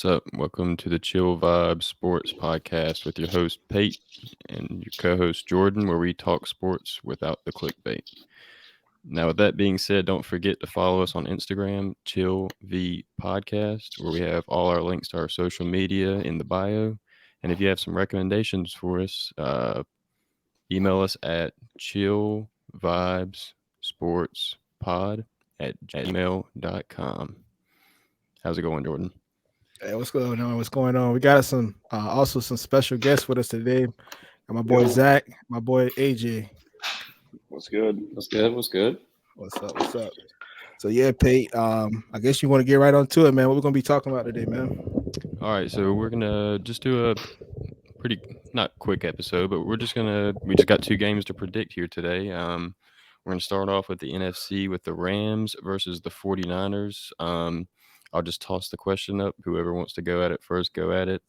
what's up? Welcome to the Chill Vibe Sports Podcast with your host Pate and your co-host Jordan, where we talk sports without the clickbait. Now, with that being said, don't forget to follow us on Instagram, Chill V Podcast, where we have all our links to our social media in the bio. And if you have some recommendations for us, email us at chillvibesportspod@gmail.com. How's it going, Jordan? Hey, what's going on? What's going on? We got some also some special guests with us today. Got my boy Yo, Zach, my boy AJ. what's good? What's good? What's good? What's up? What's up? So yeah, Pete. I guess you want to get right on to it, man. What we're gonna be talking about today, man? All right, so we're gonna just do a pretty not quick episode, but we just got two games to predict here today. We're gonna start off with the NFC with the Rams versus the 49ers. I'll just toss the question up. Whoever wants to go at it first, go at it.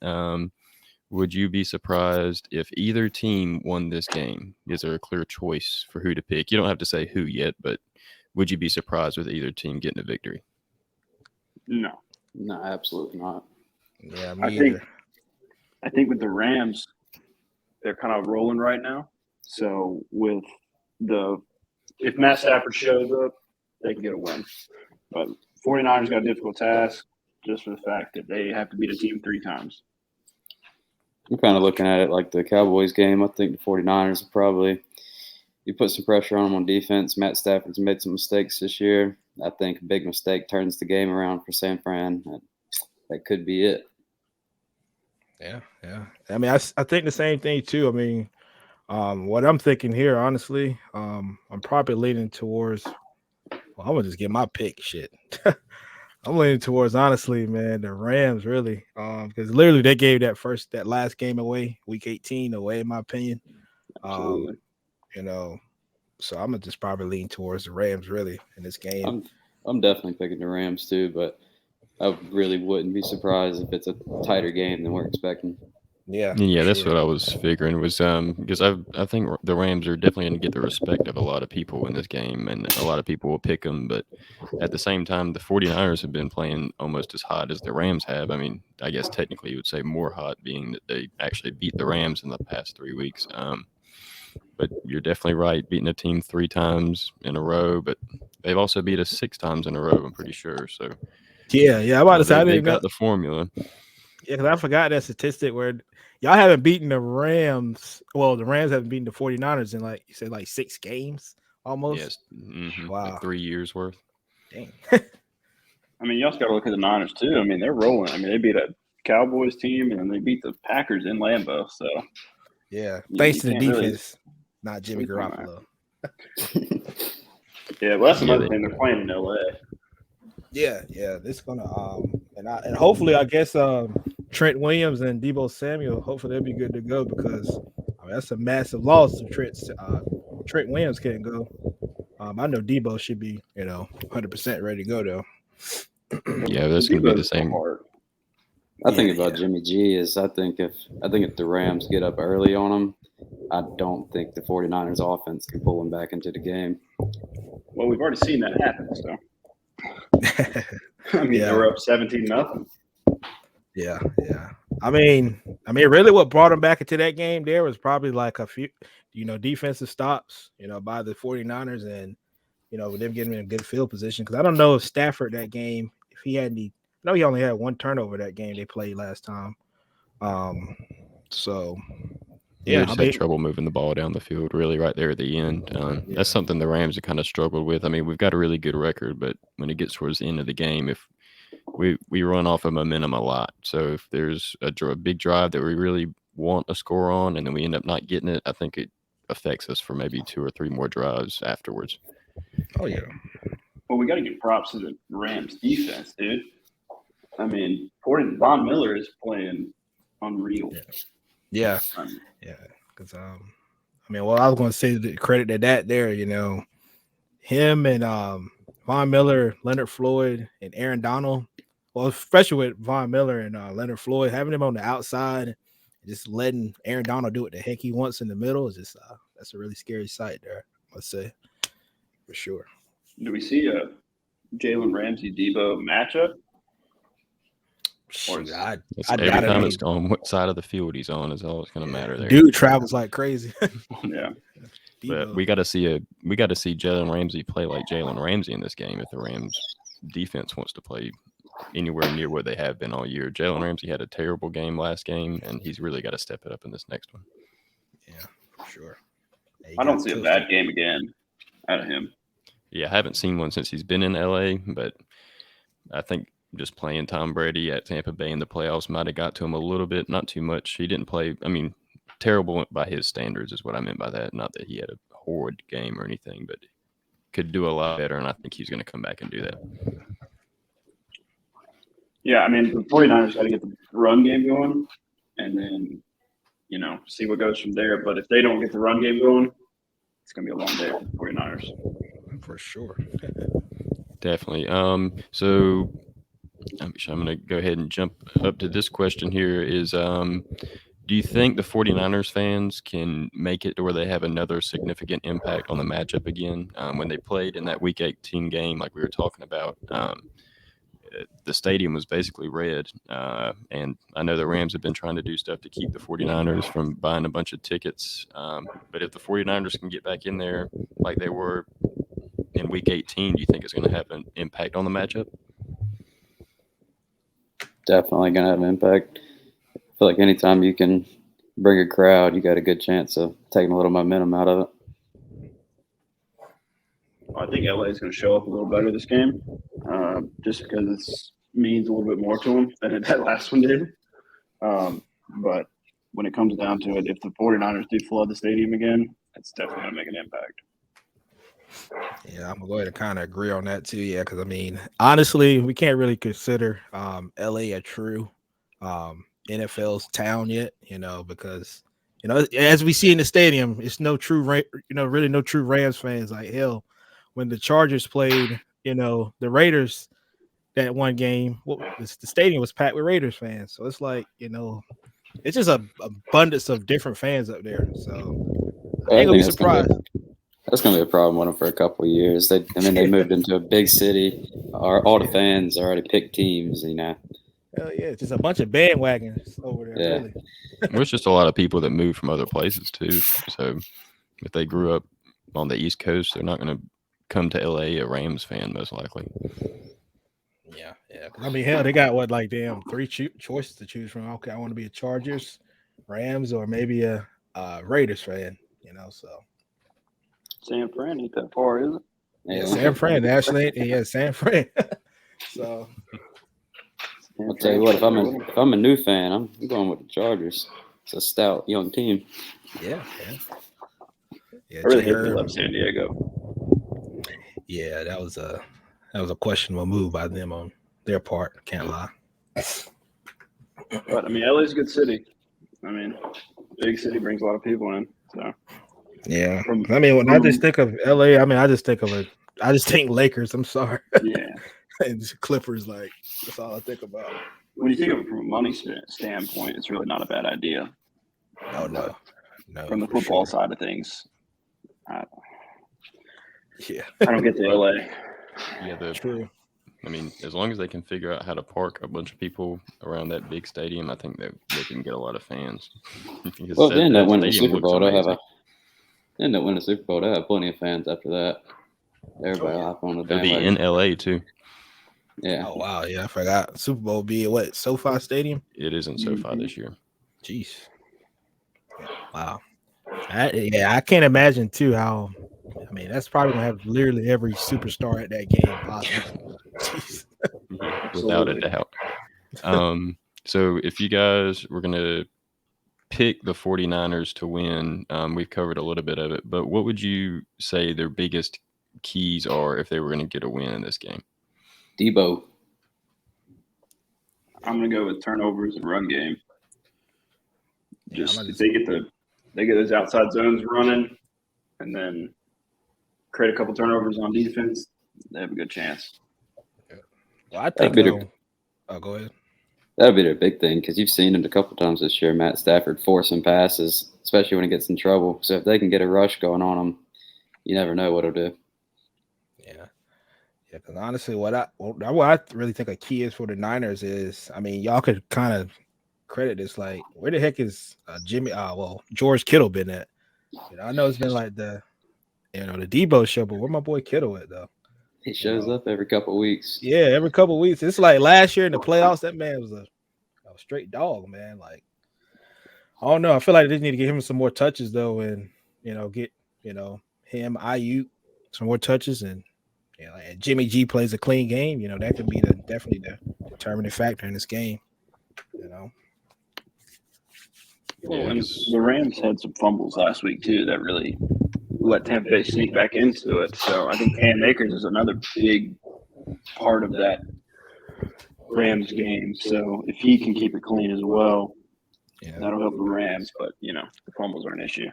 Would you be surprised if either team won this game? Is there a clear choice for who to pick? You don't have to say who yet, but would you be surprised with either team getting a victory? No, No, absolutely not. Yeah, I me think either. I think with the Rams, they're kind of rolling right now. So with the if Matt Stafford shows up, they can get a win. But 49ers got a difficult task just for the fact that they have to beat a team 3 times. I'm kind of looking at it like the Cowboys game. I think the 49ers will probably you put some pressure on them on defense. Matt Stafford's made some mistakes this year. I think a big mistake turns the game around for San Fran. That could be it. Yeah. I mean, I think the same thing too. I mean, what I'm thinking here, honestly, I'm probably leaning towards. Well, I'm gonna just get my pick. Shit. I'm leaning towards honestly, man, the Rams really. Because literally they gave that last game away, week 18 away, in my opinion. Absolutely. You know, so I'm gonna just probably lean towards the Rams really in this game. I'm definitely picking the Rams too, but I really wouldn't be surprised if it's a tighter game than we're expecting. Yeah, Yeah, for that's sure. what I was figuring was because I think the Rams are definitely going to get the respect of a lot of people in this game, and a lot of people will pick them. But at the same time, the 49ers have been playing almost as hot as the Rams have. I mean, I guess technically you would say more hot, being that they actually beat the Rams in the past 3 weeks. But you're definitely right, beating a team 3 times in a row, but they've also beat us 6 times in a row. I'm pretty sure. So Yeah. I'm about to say I they've didn't know. got the formula. Yeah, because I forgot that statistic where y'all haven't beaten the Rams. Well, the Rams haven't beaten the 49ers in like you said, like 6 games almost. Yes, like Wow. 3 years worth. Dang. I mean, you also got to look at the Niners too. I mean, they're rolling. I mean, they beat a Cowboys team and then they beat the Packers in Lambeau. So Yeah. you Thanks to the can't really defense, not Jimmy sleep on that. Garoppolo. Yeah, well, that's Yeah, another thing. They're playing in LA. Yeah. This gonna and hopefully I guess Trent Williams and Debo Samuel, hopefully they'll be good to go because I mean, that's a massive loss if Trent Williams can't go. I know Debo should be, 100% ready to go though. Yeah, that's going to be the Debo's same. hard. I think Yeah, about Jimmy G is I think if the Rams get up early on them, I don't think the 49ers offense can pull them back into the game. Well, we've already seen that happen. So I mean, they Yeah. were up 17-0. Yeah. Really, what brought him back into that game there was probably like a few, defensive stops, by the 49ers and, with them getting in a good field position. Because I don't know if Stafford that game, if he had any, I know he only had one turnover that game they played last time. So Yeah, they yeah, I just had mean, trouble moving the ball down the field really right there at the end. yeah, That's something the Rams have kind of struggled with. I mean, we've got a really good record, but when it gets towards the end of the game, if we run off of momentum a lot. So if there's a big drive that we really want a score on and then we end up not getting it, I think it affects us for maybe 2 or 3 more drives afterwards. oh yeah, Well, we got to give props to the Rams defense, dude. I mean, Von Miller is playing unreal. yeah. I mean, Yeah, because well, I was going to say the credit to that there, him and Von Miller, Leonard Floyd, and Aaron Donald. Well, especially with Von Miller and Leonard Floyd, having him on the outside, and just letting Aaron Donald do what the heck he wants in the middle is just that's a really scary sight there. Let's say for sure. do we see a Jalen Ramsey Debo matchup? Shoot, I It's I every doubt time it. it's on what side of the field he's on is all it's going to matter there. Dude travels like crazy. Yeah. But Debo. we got to see Jalen Ramsey play like Jalen Ramsey in this game if the Rams defense wants to play anywhere near what they have been all year. Jalen Ramsey had a terrible game last game, and he's really got to step it up in this next one. Yeah, for sure. Yeah, he I don't got see a toasted. bad game again out of him. Yeah, I haven't seen one since he's been in LA, but I think just playing Tom Brady at Tampa Bay in the playoffs might have got to him a little bit, not too much. He didn't play, I mean, terrible by his standards is what I meant by that. Not that he had a horrid game or anything, but could do a lot better, and I think he's going to come back and do that. Yeah, I mean, the 49ers got to get the run game going and then, see what goes from there. But if they don't get the run game going, it's going to be a long day for the 49ers. For sure. Definitely. So I'm going to go ahead and jump up to this question here is, do you think the 49ers fans can make it to where they have another significant impact on the matchup again? When they played in that Week 18 game, like we were talking about, the stadium was basically red. And I know the Rams have been trying to do stuff to keep the 49ers from buying a bunch of tickets. But if the 49ers can get back in there like they were in Week 18, do you think it's going to have an impact on the matchup? Definitely going to have an impact. I feel like anytime you can bring a crowd, you got a good chance of taking a little momentum out of it. I think LA is going to show up a little better this game, just because it means a little bit more to them than that last one did. But when it comes down to it, if the 49ers do flood the stadium again, it's definitely going to make an impact. Yeah, I'm going to kind of agree on that too. Yeah, because I mean, honestly, we can't really consider LA a true NFL's town yet, because as we see in the stadium, it's no true, really no true Rams fans. Like hell, when the Chargers played, the Raiders that one game, the stadium was packed with Raiders fans. So it's like, it's just a abundance of different fans up there. So I ain't gonna be surprised. That's going to be a problem with them for a couple of years. They moved into a big city. All the fans already picked teams, Hell yeah, it's just a bunch of bandwagons over there. Yeah. Really. There's just a lot of people that move from other places too. So if they grew up on the East Coast, they're not going to come to LA a Rams fan, most likely. Yeah. I mean, hell, they got three choices to choose from. Okay, I want to be a Chargers, Rams, or maybe a Raiders fan. So. San Fran ain't that far, is it? Yeah, San Fran, actually. Yeah, San Fran. So I'll tell you what, if I'm a new fan, I'm going with the Chargers. It's a stout young team. Yeah. I really hate they left San Diego. Yeah, that was a questionable move by them on their part. Can't lie. But I mean, LA's a good city. I mean, big city brings a lot of people in. So yeah, I mean, when I just think of LA, I just think Lakers. I'm sorry. Yeah, and Clippers. Like that's all I think about. When you think of it from a money standpoint, it's really not a bad idea. No. From the football side of things, I I don't get to LA. Yeah, true. I mean, as long as they can figure out how to park a bunch of people around that big stadium, I think that they can get a lot of fans. Well, they end up winning the Super Bowl. They'll have plenty of fans after that. Everybody hop on the They'll be bandwagon. in LA too. Yeah. Oh wow, yeah, I forgot. Super Bowl be at what? SoFi Stadium? It isn't SoFi this year. Jeez. Wow. I can't imagine too how. I mean, that's probably gonna have literally every superstar at that game possible. Jeez. Without a doubt. So if you guys were gonna pick the 49ers to win, we've covered a little bit of it, but what would you say their biggest keys are if they were going to get a win in this game? Debo. I'm gonna go with turnovers and run game. Just Yeah, if they get those outside zones running, and then create a couple turnovers on defense, they have a good chance. Well, I think. Go ahead. That'll be their big thing because you've seen it a couple times this year. Matt Stafford forcing passes, especially when he gets in trouble. So if they can get a rush going on him, you never know what he'll do. Yeah, Yeah, because honestly, what I really think a key is for the Niners is, I mean, y'all could kind of credit this. Like, where the heck is George Kittle been at? I know it's been like the Debo show, but where my boy Kittle at though? He shows up every couple of weeks. Yeah, every couple of weeks. It's like last year in the playoffs, that man was a straight dog, man. Like, I don't know. I feel like they just need to give him some more touches though, and get him, Ayuk, some more touches, and and Jimmy G plays a clean game. That could be definitely the determining factor in this game. Well, and the Rams had some fumbles last week too that really let Tampa Bay sneak back into it. So I think Cam Akers is another big part of that Rams game. So if he can keep it clean as well, that'll help the Rams. But the fumbles are an issue.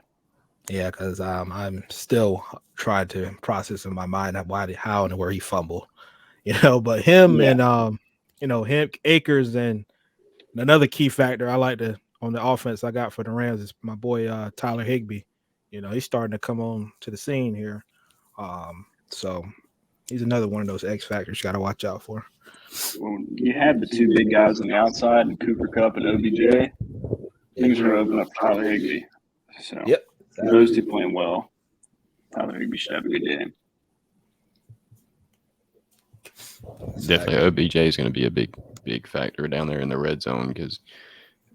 Yeah, because I'm still trying to process in my mind how and where he fumbled. But him and him, Akers, and another key factor I like on the offense I got for the Rams is my boy Tyler Higbee. He's starting to come on to the scene here. So he's another one of those X factors you got to watch out for. Well, you had the two big guys on the outside, and Cooper Kupp and OBJ. Things are opening up for Tyler Higbee. So yep, those two playing well. Tyler Higbee should have a good game. Definitely, OBJ is going to be a big factor down there in the red zone because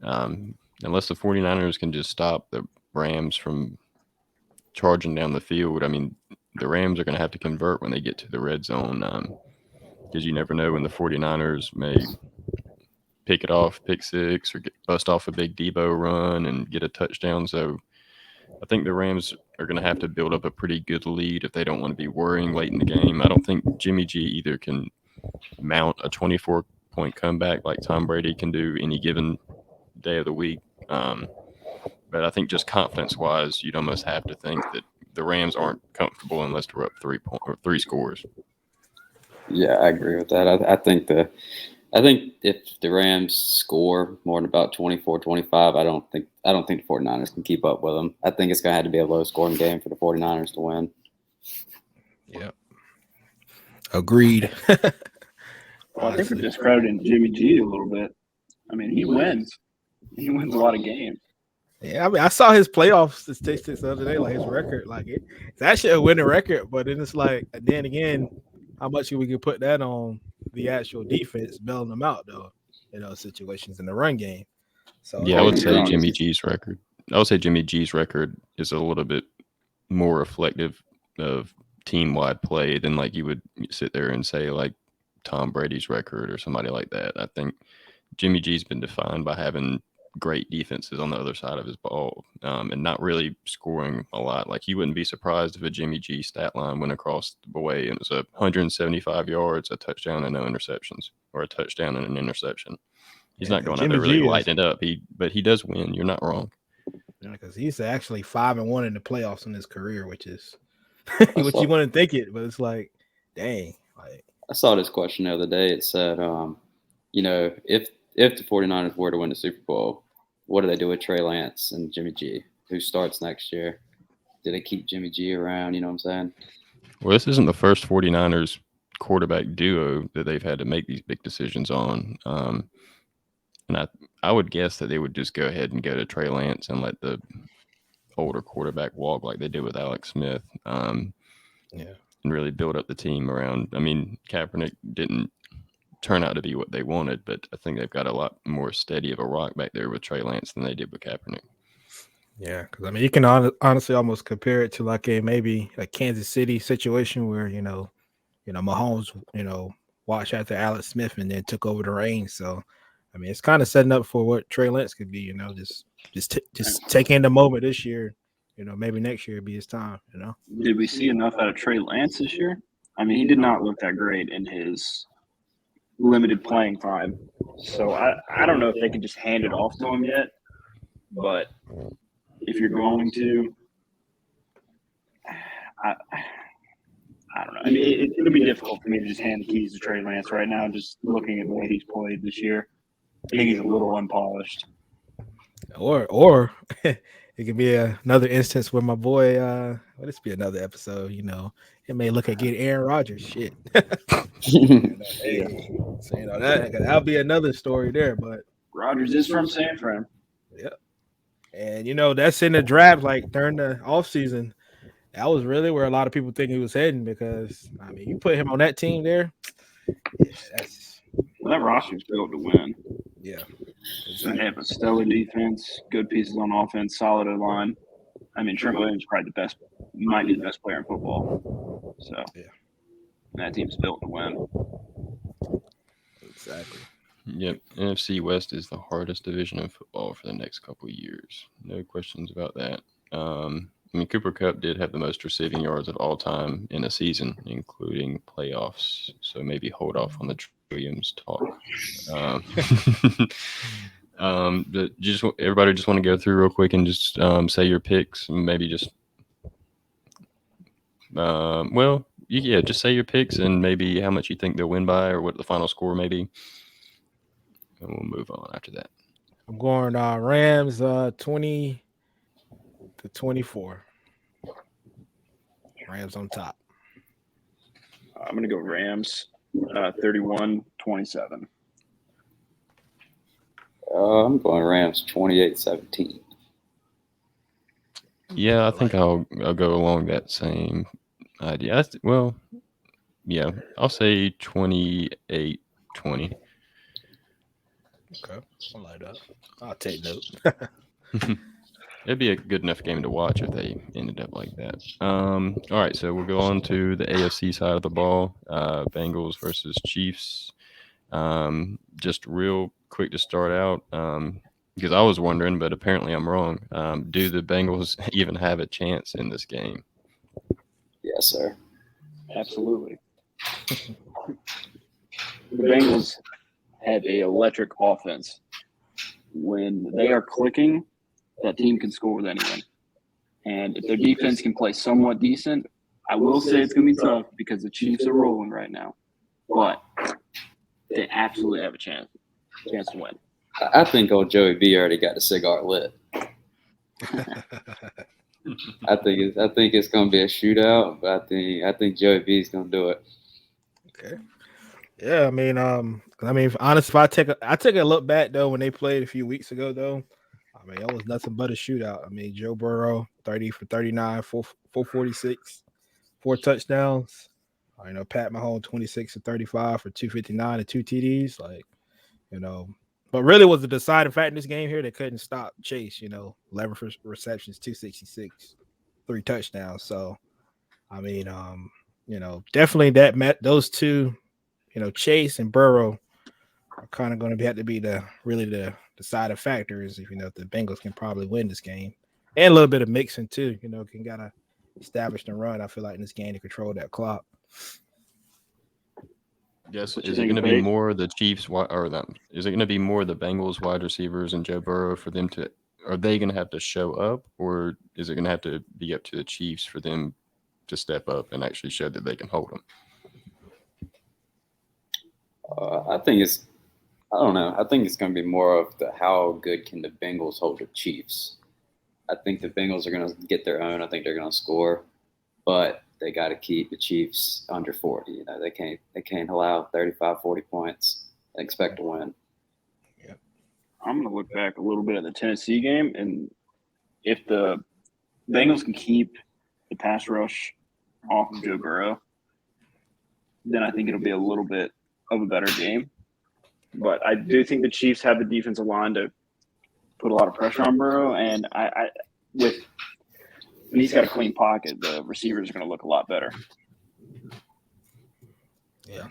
unless the 49ers can just stop the Rams from charging down the field, I mean, the Rams are going to have to convert when they get to the red zone because you never know when the 49ers may pick it off, pick six, or bust off a big Debo run and get a touchdown. So I think the Rams are going to have to build up a pretty good lead if they don't want to be worrying late in the game. I don't think Jimmy G either can mount a 24-point comeback like Tom Brady can do any given day of the week. But I think just confidence-wise, you'd almost have to think that the Rams aren't comfortable unless they're up 3 scores. Yeah, I agree with that. I think if the Rams score more than about 24-25, I don't think the 49ers can keep up with them. I think it's going to have to be a low-scoring game for the 49ers to win. Yep. Agreed. Well, I think we're discrediting Jimmy G a little bit. I mean, he wins. He wins a lot of games. Yeah, I mean, I saw his playoff statistics the other day, like his record. Like it's actually a winning record, but then it's like, then again, how much we can put that on the actual defense bailing them out, though, situations in the run game. So yeah, I would say Jimmy G's record. I would say Jimmy G's record is a little bit more reflective of team-wide play than like you would sit there and say like Tom Brady's record or somebody like that. I think Jimmy G's been defined by having great defenses on the other side of his ball and not really scoring a lot. Like you wouldn't be surprised if a Jimmy G stat line went across the way and it was 175 yards, a touchdown and no interceptions, or a touchdown and an interception. He's not going out there really lighting it up. But he does win. You're not wrong. Because he's actually 5-1 in the playoffs in his career, which is what you wouldn't think it, but it's like, dang. Like I saw this question the other day. It said, if the 49ers were to win the Super Bowl, what do they do with Trey Lance and Jimmy G? Who starts next year? Do they keep Jimmy G around? You know what I'm saying? Well, this isn't the first 49ers quarterback duo that they've had to make these big decisions on. And I would guess that they would just go ahead and go to Trey Lance and let the older quarterback walk like they did with Alex Smith. And really build up the team around. I mean, Kaepernick didn't turn out to be what they wanted, but I think they've got a lot more steady of a rock back there with Trey Lance than they did with Kaepernick. Yeah, because I mean, you can honestly almost compare it to like maybe a Kansas City situation where Mahomes watched after Alex Smith and then took over the reins. So I mean, it's kind of setting up for what Trey Lance could be. Just taking the moment this year. Maybe next year would be his time. Did we see enough out of Trey Lance this year? I mean, he did not look that great in his limited playing time. So I don't know if they can just hand it off to him yet. But if you're going to, I don't know. I mean, it'll be difficult for me to just hand the keys to Trey Lance right now, just looking at the way he's played this year. I think he's a little unpolished. Or it could be another instance where my boy, this be another episode, He may look at getting Aaron Rodgers. Shit. Hey, so, that'll be another story there. But Rodgers is from San Fran. yeah, and that's in the draft. Like during the offseason, that was really where a lot of people think he was heading because I mean, you put him on that team there. Yeah, that roster's built to win. Yeah, They have a stellar defense, good pieces on offense, solid line. I mean, Trent Williams is probably might be the best player in football. So yeah, that team's built to win. Exactly. Yep, NFC West is the hardest division in football for the next couple of years. No questions about that. I mean, Cooper Kupp did have the most receiving yards of all time in a season, including playoffs. So maybe hold off on the Williams talk. Everybody just want to go through real quick and just say your picks. And maybe just, just say your picks and maybe how much you think they'll win by or what the final score may be. And we'll move on after that. I'm going Rams 20-24. Rams on top. I'm going to go Rams 31-27. I'm going Rams 28-17. Yeah, I think I'll go along that same idea. I'll say 28-20. Okay, I like that. I'll take note. It'd be a good enough game to watch if they ended up like that. All right, so we'll go on to the AFC side of the ball. Bengals versus Chiefs. Just real quick to start out, because I was wondering, but apparently I'm wrong. Do the Bengals even have a chance in this game? Yes, sir. Absolutely. The Bengals have an electric offense. When they are clicking, that team can score with anyone. And if their defense can play somewhat decent, I will say it's going to be tough because the Chiefs are rolling right now. But they absolutely have a chance to win. I think old Joey B already got the cigar lit. I think it's going to be a shootout, but I think Joey B is going to do it. Okay. Yeah, I mean, honestly, if I take a look back though when they played a few weeks ago though, I mean, it was nothing but a shootout. I mean, Joe Burrow 30 for 39, 446, 4 touchdowns. Pat Mahomes 26 for 35 for 259 and 2 TDs. But really was the deciding factor in this game here. They couldn't stop Chase. 11 receptions, 266, 3 touchdowns. So, I mean, definitely those two. Chase and Burrow are kind of going to have to be the deciding factors if the Bengals can probably win this game, and a little bit of mixing too. Can kind of establish the run. I feel like in this game to control that clock. Yes, is it going to be more the Chiefs or them? Is it going to be more the Bengals wide receivers and Joe Burrow for them to? Are they going to have to show up, or is it going to have to be up to the Chiefs for them to step up and actually show that they can hold them? I don't know. I think it's going to be more of how good can the Bengals hold the Chiefs. I think the Bengals are going to get their own. I think they're going to score, but they got to keep the Chiefs under 40. They can't allow 35, 40 points and expect to win. Yeah. I'm going to look back a little bit at the Tennessee game, and if the Bengals can keep the pass rush off of Joe Burrow, then I think it'll be a little bit of a better game. But I do think the Chiefs have the defensive line to put a lot of pressure on Burrow, and when he's got a clean pocket, the receivers are going to look a lot better. Yeah,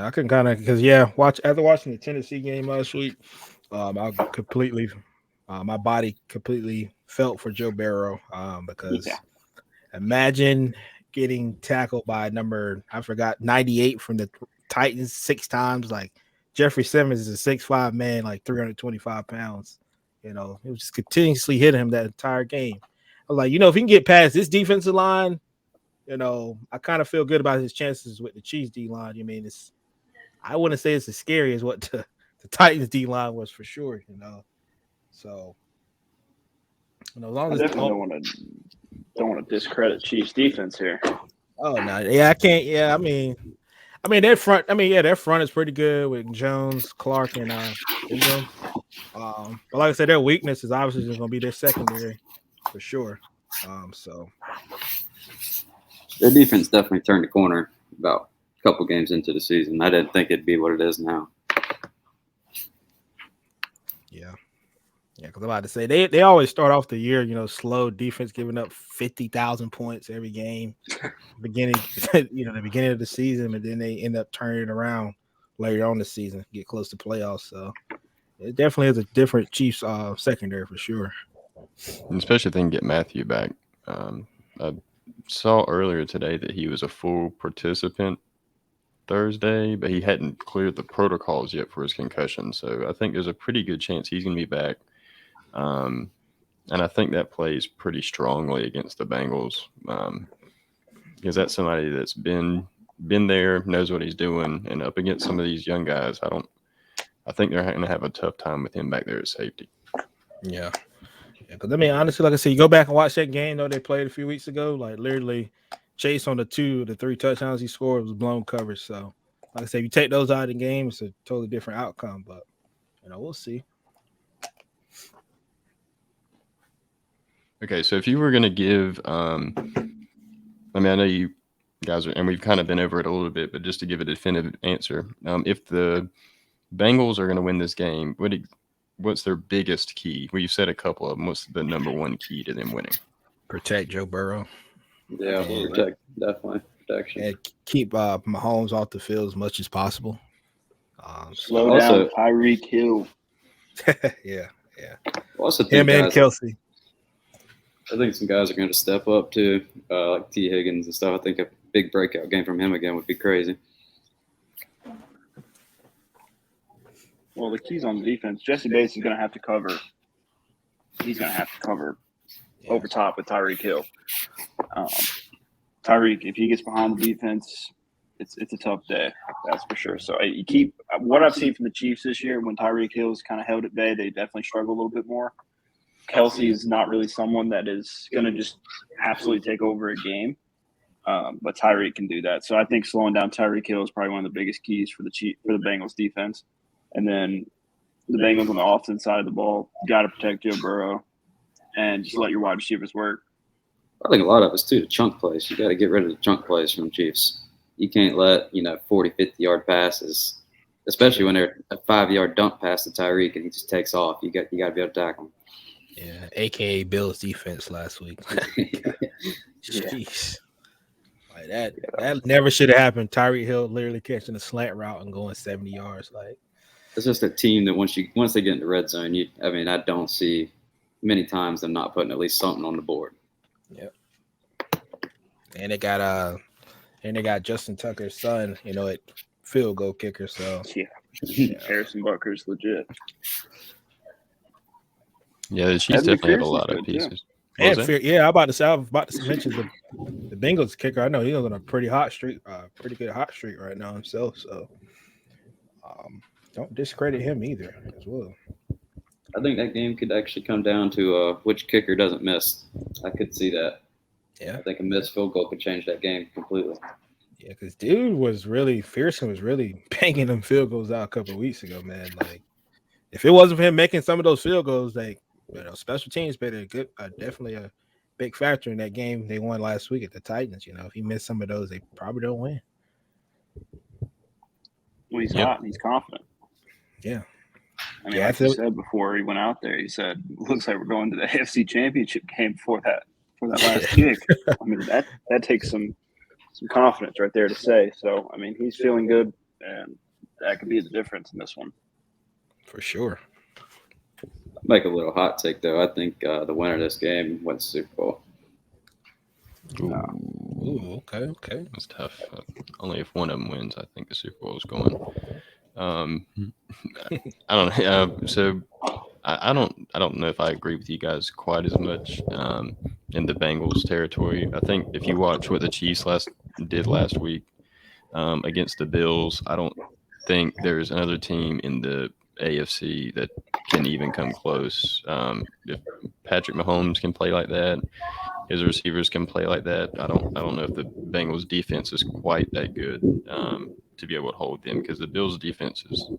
I can kind of after watching the Tennessee game last week, I completely, my body completely felt for Joe Burrow because imagine getting tackled by number 98 from the Titans 6 times. Like Jeffrey Simmons is a 6'5" man, like 325 pounds. It was just continuously hitting him that entire game. I was like, if he can get past this defensive line, I kind of feel good about his chances with the Chiefs D line. I wouldn't say it's as scary as what the Titans D line was for sure. So as long as I definitely don't want to discredit Chiefs defense here. Oh no, yeah, I can't. Yeah, I mean their front. I mean, yeah, their front is pretty good with Jones, Clark, and Ingram. But like I said, their weakness is obviously just going to be their secondary for sure. So Their defense definitely turned the corner about a couple games into the season. I didn't think it'd be what it is now. yeah, because I'm about to say they always start off the year, slow defense, giving up 50,000 points every game, beginning, the beginning of the season, and then they end up turning it around later on the season, get close to playoffs. So it definitely is a different Chiefs secondary for sure. And especially if they can get Matthew back. I saw earlier today that he was a full participant Thursday, but he hadn't cleared the protocols yet for his concussion. So I think there's a pretty good chance he's going to be back. And I think that plays pretty strongly against the Bengals because that's somebody that's been there, knows what he's doing, and up against some of these young guys. I think they're going to have a tough time with him back there at safety. Yeah. Because I mean, honestly, like I said, you go back and watch that game though they played a few weeks ago. Like literally, Chase on the 3 touchdowns he scored was blown coverage. So, like I said, if you take those out of the game, it's a totally different outcome. But we'll see. Okay, so if you were going to give, I know you guys are, and we've kind of been over it a little bit, but just to give a definitive answer, if the Bengals are going to win this game, what's their biggest key? Well, you said a couple of them. What's the number one key to them winning? Protect Joe Burrow. Yeah, definitely protection. And keep Mahomes off the field as much as possible. Slow down Tyreek Hill. Yeah. Also, him and Kelsey. I think some guys are going to step up too, like T. Higgins and stuff. I think a big breakout game from him again would be crazy. Well, the keys on the defense, Jesse Bates is going to have to cover. He's going to have to cover over top with Tyreek Hill. Tyreek, if he gets behind the defense, it's a tough day. That's for sure. So you keep what I've seen from the Chiefs this year. When Tyreek Hill's kind of held at bay, they definitely struggle a little bit more. Kelsey is not really someone that is going to just absolutely take over a game, but Tyreek can do that. So I think slowing down Tyreek Hill is probably one of the biggest keys for the Bengals defense. And then the Bengals on the offensive side of the ball, you got to protect Joe Burrow and just let your wide receivers work. I think a lot of it's too the chunk plays. You got to get rid of the chunk plays from the Chiefs. You can't let 40, 50-yard passes, especially when they're a 5-yard dump pass to Tyreek and he just takes off. You got to be able to tackle him. Yeah, aka Bills defense last week. Jeez. Like that never should have happened. Tyreek Hill literally catching a slant route and going 70 yards. Like it's just a team that once they get in the red zone, I don't see many times them not putting at least something on the board. Yep. And they got Justin Tucker's son, at field goal kicker. So yeah. Harrison Butker's legit. Yeah, the Chiefs definitely have a lot of pieces. And I was about to mention the Bengals kicker. I know he's on a pretty good hot streak right now himself. So don't discredit him either as well. I think that game could actually come down to which kicker doesn't miss. I could see that. Yeah, I think a missed field goal could change that game completely. Yeah, because Fearson was really banging them field goals out a couple of weeks ago, man. Like, if it wasn't for him making some of those field goals, special teams played definitely a big factor in that game they won last week at the Titans. If he missed some of those, they probably don't win. Well, he's hot and he's confident. Yeah. I mean, like he said before he went out there, he said, looks like we're going to the AFC Championship game for that last kick. I mean, that takes some confidence right there to say. So, I mean, he's feeling good, and that could be the difference in this one. For sure. Make a little hot take, though. I think the winner of this game wins the Super Bowl. Ooh, okay. That's tough. Only if one of them wins, I think the Super Bowl is going. I don't know. So I don't know if I agree with you guys quite as much in the Bengals territory. I think if you watch what the Chiefs did last week against the Bills, I don't think there's another team in the AFC that can even come close. If Patrick Mahomes can play like that, his receivers can play like that. I don't know if the Bengals defense is quite that good to be able to hold them, because the Bills defense is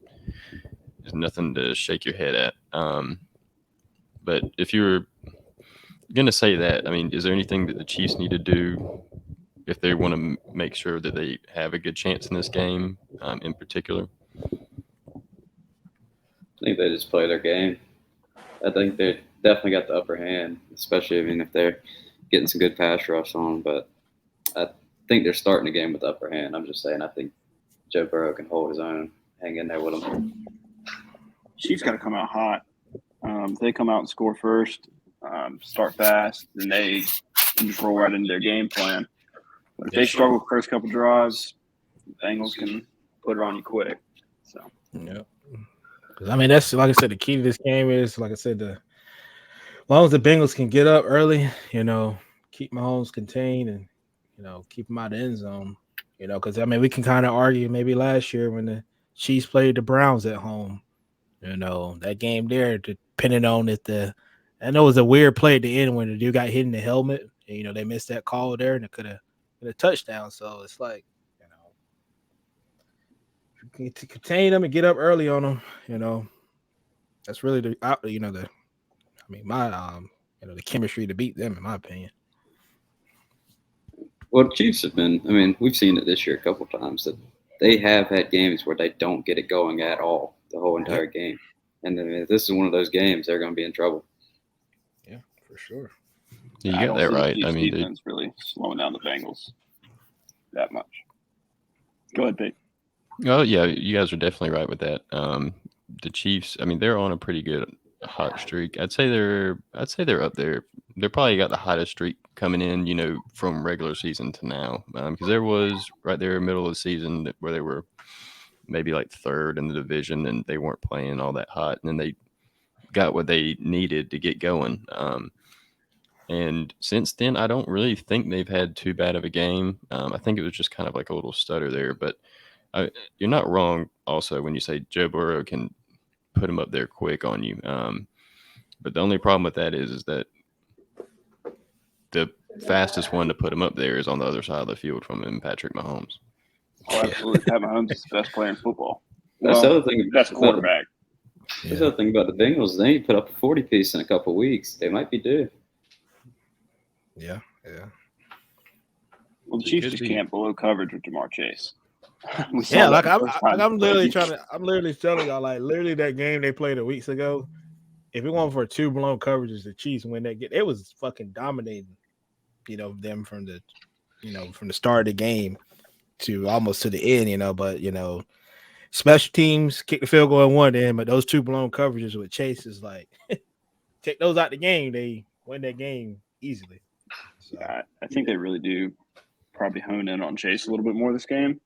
nothing to shake your head at. But if you're going to say that, I mean, is there anything that the Chiefs need to do if they want to make sure that they have a good chance in this game in particular? I think they just play their game. I think they definitely got the upper hand, especially if they're getting some good pass rush on. But I think they're starting the game with the upper hand. I'm just saying, I think Joe Burrow can hold his own, hang in there with them. Chiefs got to come out hot. If they come out and score first, start fast, then they can just roll right into their game plan. But if they struggle with the first couple drives, the Bengals can put it on you quick. So Yeah. I mean, that's like I said, the key to this game is, like I said, as long as the Bengals can get up early, keep Mahomes contained and, keep him out of the end zone, because, I mean, we can kind of argue maybe last year when the Chiefs played the Browns at home, that game there, depending on I know it was a weird play at the end when the dude got hit in the helmet, and, they missed that call there and it could have been a touchdown. So it's like, to contain them and get up early on them, that's really the chemistry to beat them, in my opinion. Well, the Chiefs have been, we've seen it this year a couple times that they have had games where they don't get it going at all the whole entire game. And then if this is one of those games, they're going to be in trouble. Yeah, for sure. Yeah, you got that right. I mean, defense really slowing down the Bengals that much. Go ahead, Pete. Oh yeah, you guys are definitely right with that. The Chiefs, I mean, they're on a pretty good hot streak. I'd say they're up there. They're probably got the hottest streak coming in, from regular season to now. Because there was right there middle of the season where they were maybe like third in the division and they weren't playing all that hot, and then they got what they needed to get going. And since then, I don't really think they've had too bad of a game. I think it was just kind of like a little stutter there, but you're not wrong also when you say Joe Burrow can put him up there quick on you. But the only problem with that is that the fastest one to put him up there is on the other side of the field from him, Patrick Mahomes. Oh, absolutely. Pat Mahomes is the best player in football. That's the other thing. Best quarterback. That's the other thing about the Bengals. They put up a 40-piece in a couple of weeks. They might be due. Yeah. Well, the Chiefs just can't blow coverage with Jamar Chase. Yeah, like I'm literally telling y'all, like, literally that game they played a weeks ago, if it wasn't for two blown coverages, the Chiefs win that game. It was fucking dominating, them from the start of the game to almost to the end, but special teams kick the field goal in one end, but those two blown coverages with Chase is like take those out the game, they win that game easily. So, I think they really do probably hone in on Chase a little bit more this game.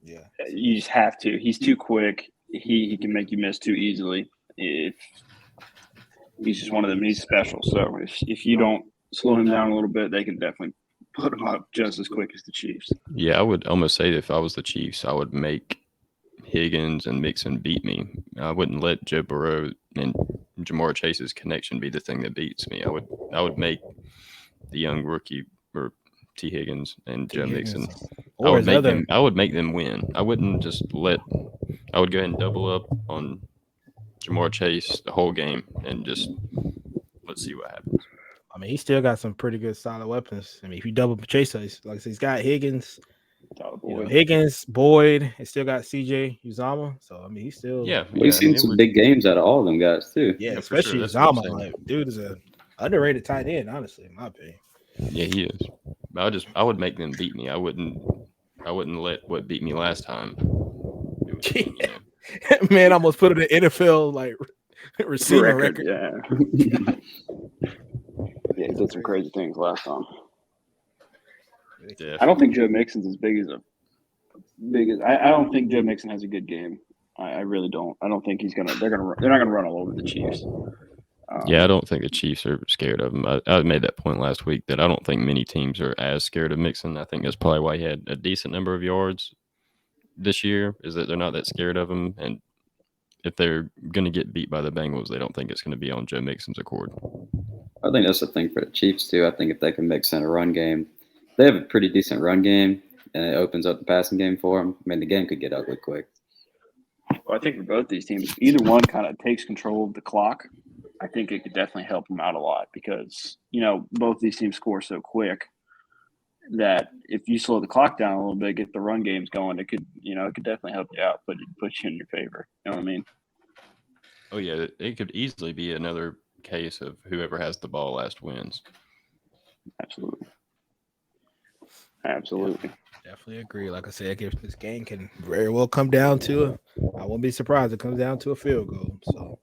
Yeah, you just have to. He's too quick. He can make you miss too easily. He's just one of them. He's special. So if you don't slow him down a little bit, they can definitely put him up just as quick as the Chiefs. Yeah, I would almost say if I was the Chiefs, I would make Higgins and Mixon beat me. I wouldn't let Joe Burrow and Jamar Chase's connection be the thing that beats me. I would make the young rookie or T. Higgins and Joe Mixon. I would make them win. I wouldn't just I would go ahead and double up on Jamar Chase the whole game and just let's see what happens. I mean, he still got some pretty good solid weapons. I mean, if you double Chase, like I said, he's got Higgins, Boyd, and still got CJ Uzomah. So I mean, he's still We've seen some big games out of all of them guys too. Yeah, especially Uzomah. Like, dude is a underrated tight end, honestly, in my opinion. Yeah, he is. I would make them beat me. I wouldn't let what beat me last time. Man, almost put it in NFL like receiving record. Yeah. Yeah, he did some crazy things last time. Yeah. I don't think Joe Mixon's as big as I don't think Joe Mixon has a good game. I really don't. I don't think they're not gonna run all over the Chiefs. Yeah, I don't think the Chiefs are scared of him. I made that point last week that I don't think many teams are as scared of Mixon. I think that's probably why he had a decent number of yards this year, is that they're not that scared of him. And if they're going to get beat by the Bengals, they don't think it's going to be on Joe Mixon's accord. I think that's the thing for the Chiefs too. I think if they can mix in a run game, they have a pretty decent run game, and it opens up the passing game for them. I mean, the game could get ugly quick. Well, I think for both these teams, either one kind of takes control of the clock. I think it could definitely help them out a lot because, both these teams score so quick that if you slow the clock down a little bit, get the run games going, it could definitely help you out, put you in your favor. You know what I mean? Oh yeah, it could easily be another case of whoever has the ball last wins. Absolutely. Absolutely. Definitely agree. Like I said, if this game can very well come down to I won't be surprised it comes down to a field goal. So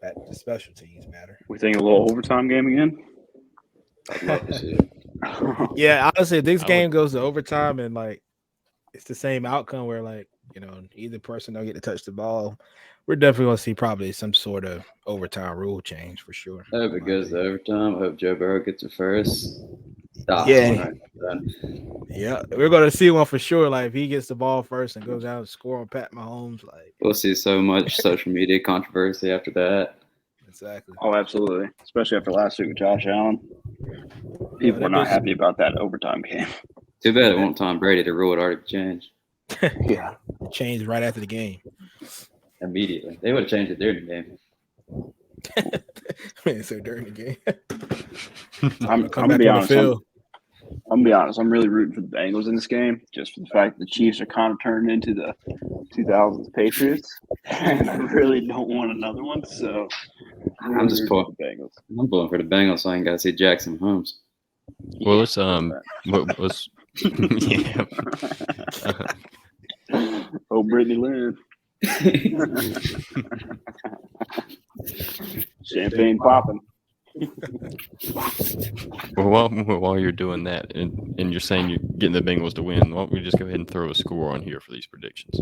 that the special teams matter. We think a little overtime game again? I'd love to see it. Yeah, honestly, if this I game goes to overtime and it's the same outcome where either person don't get to touch the ball, we're definitely gonna see probably some sort of overtime rule change for sure. I hope it goes to overtime. I hope Joe Burrow gets it first. Yeah. Yeah, we're gonna see one for sure. Like if he gets the ball first and goes out and score on Pat Mahomes, We'll see so much social media controversy after that. exactly. Oh, absolutely. Especially after last week with Josh Allen. People are not happy about that overtime game. Too bad it won't Tom Brady to rule it already changed Yeah. Changed right after the game. immediately. They would have changed it during the game. So during the game, I'm come gonna back be on the honest. field. I'm gonna be honest. I'm really rooting for the Bengals in this game, just for the fact that the Chiefs are kind of turned into the 2000s Patriots, and I really don't want another one. So I'm just rooting for the Bengals. I'm pulling for the Bengals, so I ain't got to see Jackson Mahomes. Well, let's yeah. Oh, Brittany Lynn, champagne popping. Well, while you're doing that, and you're saying you're getting the Bengals to win, why don't we just go ahead and throw a score on here for these predictions?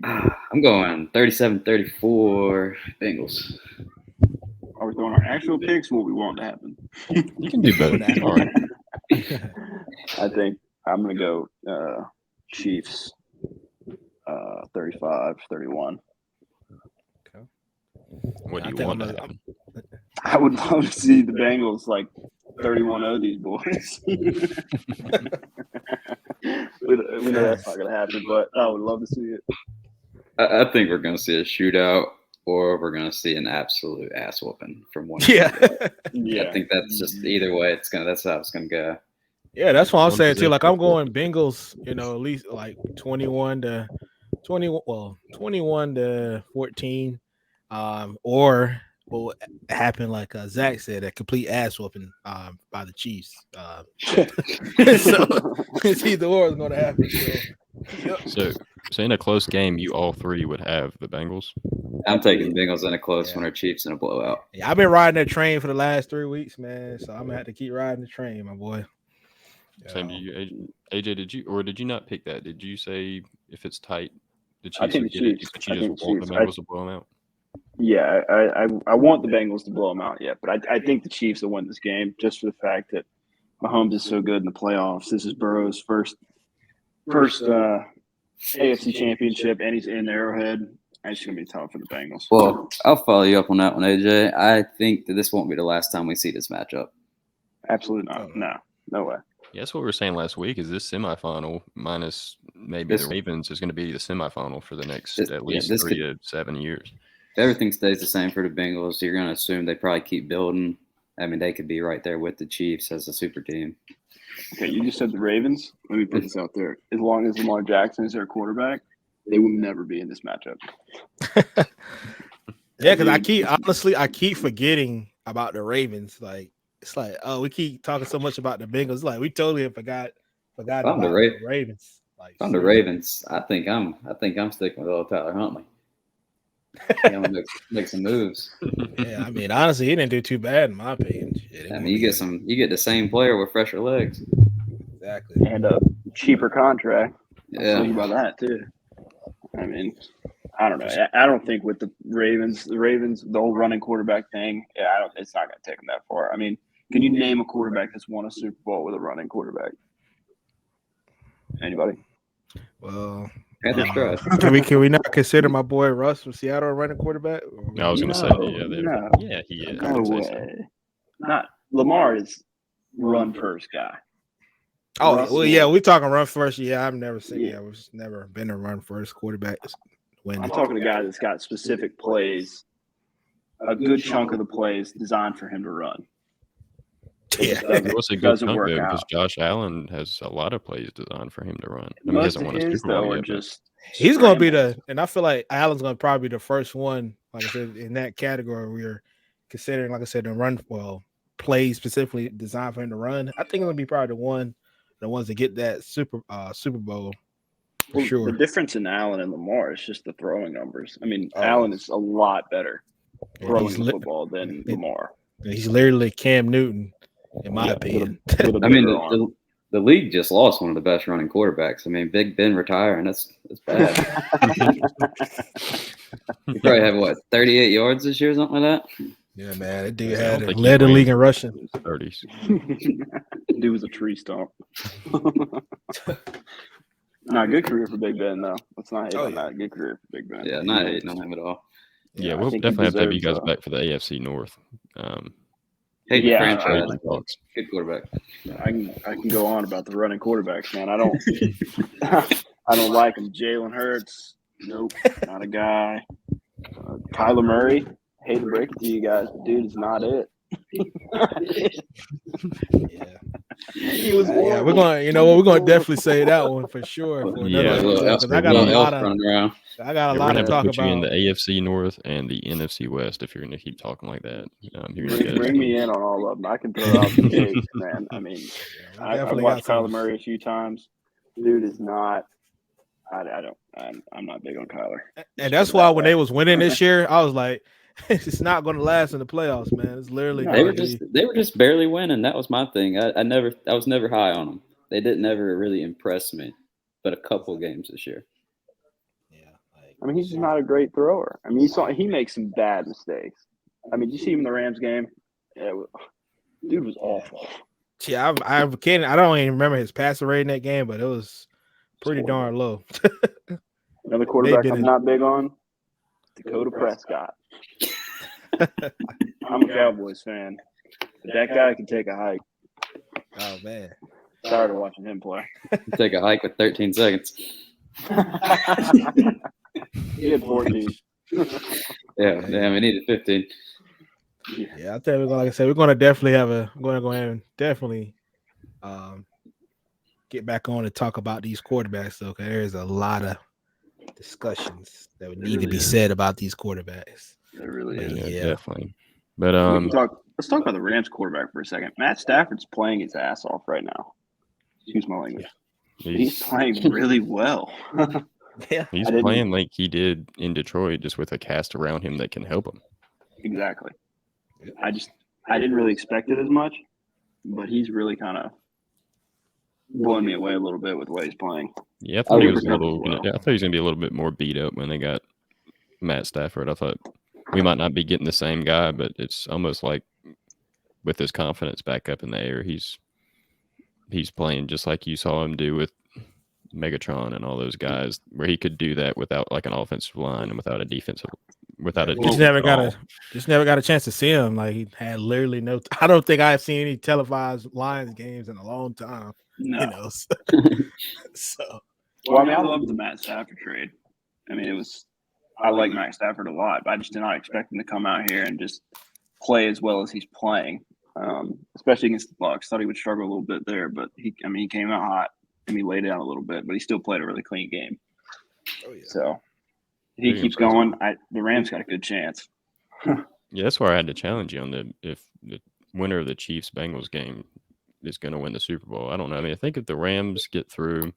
I'm going 37-34 Bengals. Are we throwing our actual picks? What we want to happen? You can do both. All right. I think I'm gonna go Chiefs 35-31. What do you think want to I'm happen? I would love to see the Bengals 31-0 these boys. we know that's not gonna happen, but I would love to see it. I think we're going to see a shootout, or we're going to see an absolute ass whooping from one. Yeah. Yeah, I think that's just either way. That's how it's going to go. Yeah, that's what I'm One saying too. Like I'm possession. going Bengals, at least 21 to 14. Or what will happen, like Zach said, a complete ass whooping by the Chiefs. So it's either or is gonna happen. So in a close game, you all three would have the Bengals. I'm taking Bengals in a close Yeah. one or Chiefs in a blowout. Yeah, I've been riding that train for the last 3 weeks, man. So I'm gonna have to keep riding the train, my boy. Same to you, AJ. Did you not pick that? Did you say if it's tight, the I Chiefs think would the get it? Chiefs. But I you think just want the Chiefs. Bengals to blow them out. Yeah, I want the Bengals to blow them out, yeah, but I think the Chiefs will win this game just for the fact that Mahomes is so good in the playoffs. This is Burrow's first AFC Championship, and he's in Arrowhead. It's just gonna be tough for the Bengals. Well, I'll follow you up on that one, AJ. I think that this won't be the last time we see this matchup. Absolutely not. No way. Yeah, that's what we were saying last week. Is this semifinal minus maybe This- the Ravens is going to be the semifinal for the next This- at yeah, least this 3 could- to 7 years. If everything stays the same for the Bengals, you're going to assume they probably keep building. I mean, they could be right there with the Chiefs as a super team. Okay, you just said the Ravens. Let me put this out there. As long as Lamar Jackson is their quarterback, they will never be in this matchup. Yeah, because I keep forgetting about the Ravens. It's like, oh, we keep talking so much about the Bengals. Like we totally forgot about I'm the the Ravens. Like If I'm the Ravens, I think I'm sticking with old Tyler Huntley. You know, make some moves. Yeah, I mean, honestly, he didn't do too bad in my opinion. Shit, I mean, you get the same player with fresher legs. exactly. And a cheaper contract. Think Yeah, about that too. I mean, I don't know. I don't think with the Ravens, the whole running quarterback thing. Yeah, it's not going to take them that far. I mean, can you name a quarterback that's won a Super Bowl with a running quarterback? Anybody? Well, Panthers trash. Can we not consider my boy Russ from Seattle a running quarterback? I was going to say, No. yeah, he is. I No would say so. way. Not Lamar is run first guy. Oh, Russ well, will- yeah, we talking run first. Yeah, I've never seen. Yeah. Yeah, we've never been a run first quarterback. When I'm talking a guy that's got specific plays, a good chunk of the plays designed for him to run. yeah, It was a good Doesn't chunk work though, because out. Josh Allen has a lot of plays designed for him to run. I mean, he Most hasn't of won a his Super Bowl though are yet, but just he's going to be scrambles. and I feel like Allen's going to probably be the first one, like I said, in that category. We're considering, like I said, the run plays specifically designed for him to run. I think it's going to be probably the ones that get that Super Bowl for Well, sure. The difference in Allen and Lamar is just the throwing numbers. I mean, Oh. Allen is a lot better And throwing he's the li- football than Lamar. He's literally Cam Newton, in my Yeah, opinion. With a I mean, bigger arm. the league just lost one of the best running quarterbacks. I mean, Big Ben retiring. That's bad. You probably have what 38 yards this year, something like that. Yeah, man, that dude I don't had think he led the ran league in for rushing. his 30s. Dude was a tree stump. Nah, good career for Big Ben though. Let's not hate Oh, on yeah. that. Good career for Big Ben. Yeah, not hating on him at all. Yeah, I we'll think he definitely have to have you deserves, guys back for the AFC North. Hey, Yeah, franchise, Crazy talks. good quarterback. I can go on about the running quarterbacks, man. I don't like him. Jalen Hurts, nope, not a guy. Kyler Murray, hate to break it to you guys, but dude is not it. Yeah, He was yeah, we're horrible. going. You know what? We're going to definitely say that one for sure. For Yeah, another well, episode, 'cause I got a Little lot elf of running around. I got a Yeah, we're lot gonna to have to talk put you in the about. AFC North and the NFC West if you're gonna keep talking like that. You're gonna get Bring me in on all of them. I can throw out the case, man. I mean, Yeah, we I've definitely watched got Kyler some. Murray a few times. Dude is not. I'm not big on Kyler. And that's why when they was winning this year, I was like, it's not going to last in the playoffs, man. It's literally No, They going were to be. they were just barely winning. That was my thing. I was never high on them. They didn't ever really impress me, but a couple games this year. Yeah, like, I mean, he's just not a great thrower. I mean, he makes some bad mistakes. I mean, did you see him in the Rams game? Yeah, dude was awful. Yeah, I don't even remember his passer rating that game, but it was pretty darn low. Another quarterback I'm didn't- not big on, Dakota Prescott. I'm a Cowboys fan. But that guy can take a hike. Oh man, Tired of watching him play. Take a hike with 13 seconds. He had 14. Yeah, damn, we needed 15. yeah, I tell you, like I said, we're going to definitely going to go ahead and definitely get back on and talk about these quarterbacks, though, because there's a lot of discussions that would need to be said about these quarterbacks. It really is. Yeah, Yeah. definitely. But Let's talk about the Rams quarterback for a second. Matt Stafford's playing his ass off right now. Excuse my language. He's playing really well. Yeah, he's I didn't- playing like he did in Detroit, just with a cast around him that can help him. Exactly. I didn't really expect it as much, but he's really kind of blowing me away a little bit with the way he's playing. Yeah, I thought he think was we're gonna do I thought he was gonna be a little bit more beat up when they got Matt Stafford. I thought we might not be getting the same guy, but it's almost like with his confidence back up in the air, he's playing just like you saw him do with Megatron and all those guys, where he could do that without like an offensive line and without a defensive, without a just defense never at got all. a chance to see him. Like he had literally no. I don't think I've seen any televised Lions games in a long time. No. You know, so Well, I mean, I love the Matt Stafford trade. I mean, I like Matt Stafford a lot, but I just did not expect him to come out here and just play as well as he's playing, especially against the Bucs. Thought he would struggle a little bit there, but he came out hot and he laid down a little bit, but he still played a really clean game. oh yeah. So if he Very keeps impressive. going, the Rams got a good chance. Yeah, that's why I had to challenge you on if the winner of the Chiefs Bengals game is going to win the Super Bowl. I don't know. I mean, I think if the Rams get through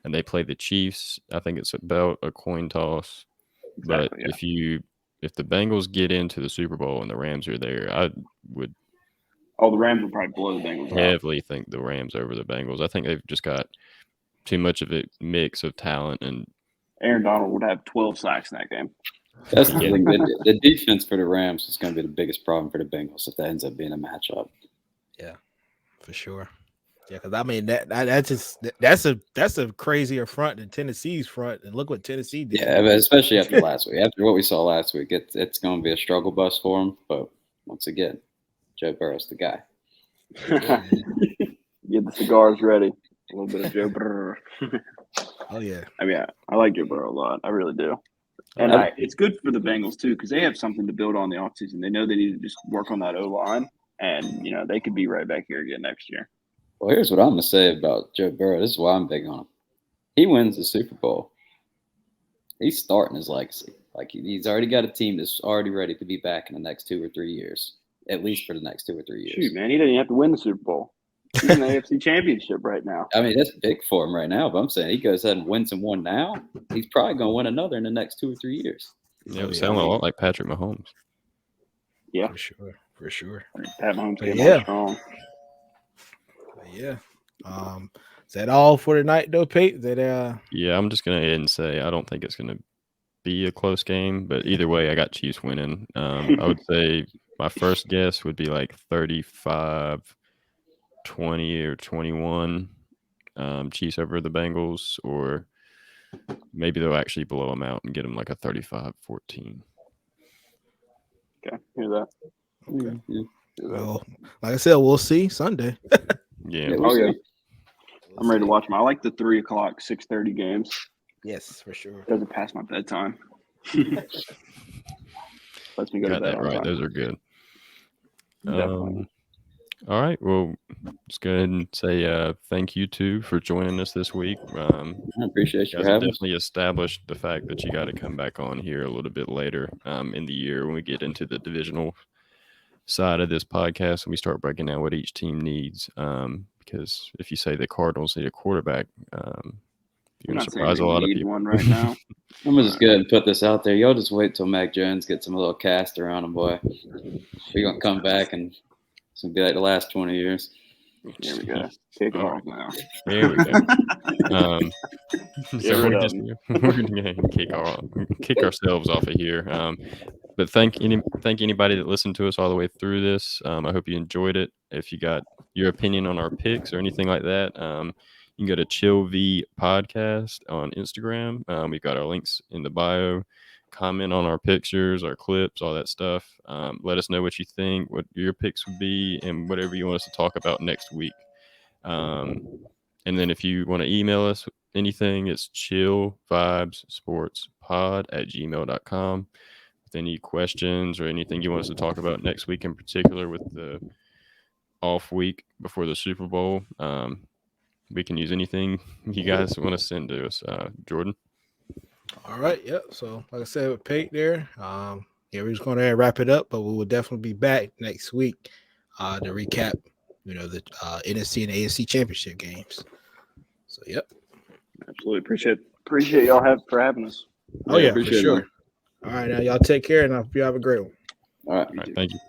and they play the Chiefs, I think it's about a coin toss. Exactly, But if the Bengals get into the Super Bowl and the Rams are there, I would The Rams will probably blow the Bengals out. heavily think the Rams over the Bengals. I think they've just got too much of a mix of talent and Aaron Donald would have 12 sacks in that game. That's the thing. The defense for the Rams is going to be the biggest problem for the Bengals if that ends up being a matchup. For sure. Yeah, because I mean that's a crazier front than Tennessee's front, and look what Tennessee did. Yeah, but especially after last week. After what we saw last week, it's going to be a struggle bus for him. But once again, Joe Burrow's the guy. Get the cigars ready. A little bit of Joe Burrow. Oh yeah. I mean, I like Joe Burrow a lot. I really do. And it's good for the Bengals too because they have something to build on the offseason. They know they need to just work on that O line, and they could be right back here again next year. Well, here's what I'm going to say about Joe Burrow. This is why I'm big on him. He wins the Super Bowl. He's starting his legacy. Like he's already got a team that's already ready to be back in the next 2 or 3 years, at least for the next 2 or 3 years. Shoot, man, he doesn't even have to win the Super Bowl. He's in the AFC Championship right now. I mean, that's big for him right now. But I'm saying he goes ahead and wins one now. He's probably going to win another in the next 2 or 3 years. Yeah, we sound a lot like Patrick Mahomes. Yeah, for sure. Pat Mahomes came Yeah. on strong. Yeah. Is that all for tonight, though, Pete? Yeah, I'm just gonna go ahead and say I don't think it's gonna be a close game, but either way, I got Chiefs winning. I would say my first guess would be like 35-20 or 21. Chiefs over the Bengals, or maybe they'll actually blow them out and get them like a 35-14. Okay, hear that. Okay. Yeah. Well, like I said, we'll see Sunday. Yeah. Yeah, Oh yeah, I'm ready to watch them. I like the 3 o'clock, 6:30 games. Yes, for sure. Doesn't pass my bedtime. Lets me go to Got bed that on right. time. Those are good. Definitely. All right. Well, let's go ahead and say thank you two for joining us this week. I appreciate you You for guys have having us. definitely established the fact that you got to come back on here a little bit later in the year when we get into the divisional side of this podcast and we start breaking down what each team needs. Because if you say the Cardinals need a quarterback, you're going to I'm not saying surprise a lot of need people. one right now. I'm going to just go ahead and put this out there. Y'all just wait till Mac Jones gets some little cast around him, boy. We're going to come back and it's going to be like the last 20 years. Here we go. Kick off now. There we go. Get So rid we're of just going to kick ourselves off of here. But thank anybody that listened to us all the way through this. I hope you enjoyed it. If you got your opinion on our picks or anything like that, you can go to Chill V Podcast on Instagram. We've got our links in the bio. Comment on our pictures, our clips, all that stuff. Let us know what you think, what your picks would be, and whatever you want us to talk about next week. And then if you want to email us anything, it's chillvibessportspod@gmail.com. With any questions or anything you want us to talk about next week in particular with the off week before the Super Bowl, we can use anything you guys want to send to us. Jordan? All right. Yep. So, like I said, with Pate there, we're just going to wrap it up, but we will definitely be back next week to recap, the NFC and AFC championship games. So, yep. Absolutely. Appreciate y'all for having us. Oh, yeah, for appreciate it, sure. man. All right. Now, y'all take care, and I hope you have a great one. All right. All right, thank you.